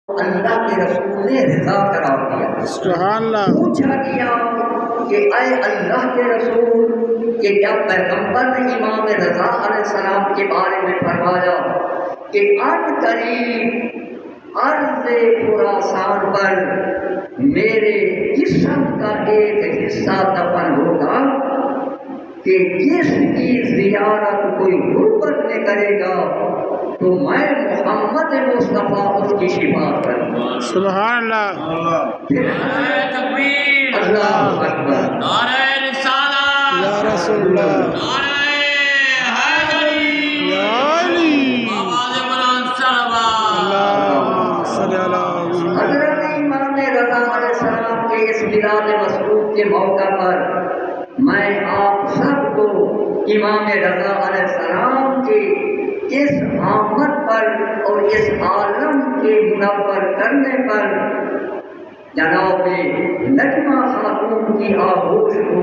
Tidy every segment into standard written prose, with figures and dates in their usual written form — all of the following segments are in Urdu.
اللہ کے رسول نے رضا قرار دیا۔ سبحان اللہ۔ پوچھا گیا کہ اے اللہ کے رسول کہ جب پیغمبر نے امام رضا علیہ السلام کے بارے میں فرمایا کہ ان قریب ارض خراسان پر میرے جسم کا ایک حصہ دفن ہوگا کہ جس کی زیارت کوئی غربت میں کرے گا تو میں محمد مصطفیٰ اس کی شفاعت کروں گا۔ سبحان اللہ۔ نعرہ تکبیر، اللہ اکبر۔ نعرہ رسالت، یا رسول اللہ، نعرہ حیدری، یا علی، آواز بلند صلوات۔ اللہم صلی علی محمد۔ حضرت امام رضا علیہ السلام کے اس میلاد مسعود کے موقع پر میں آپ سب کو امام رضا علیہ السلام کے اس آمد پر اور اس عالم کے منور کرنے پر جناب نجمہ خاتون کی آغوش کو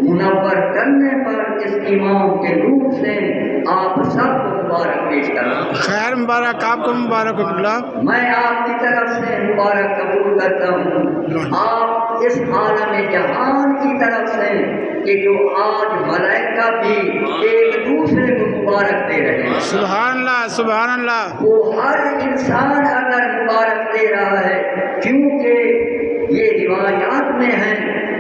منور کرنے پر اس امام کے روح سے آپ سب کو مبارک پیش کرتا ہوں۔ خیر مبارک، آپ کو مبارک ہو اللہ۔ میں آپ کی طرف سے مبارک قبول کرتا ہوں، آپ اس عالم جہان کی طرف سے کہ جو آج ملائکہ بھی ایک دوسرے کو مبارک دے رہے ہیں۔ سبحان اللہ، سبحان اللہ۔ وہ ہر انسان اگر مبارک دے رہا ہے، کیونکہ یہ روایات میں ہے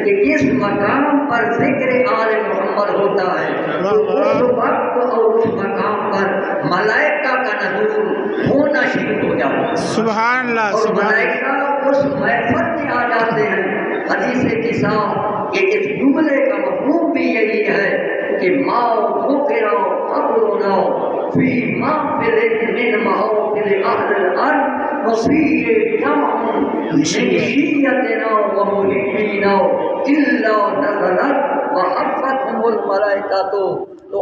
کہ جس مقام پر ذکر آل محمد ہوتا ہے تو اس وقت اور اس مقام پر ملائکہ کا نزول ہونا شروع ہو جاتا ہے، سبحان اللہ، اور سبحان اللہ۔ ملائکہ اس محفل میں آ جاتے ہیں۔ حدیث کے ساتھ کہ اس جملے کا مفہوم بھی یہی ہے کہ ماؤ ذکرو قبرنا فی محفل من محافل اہل الارض وفی جمع من شیعتنا ومحبینا الا نزلت وحفتهم الملائکۃ۔ تو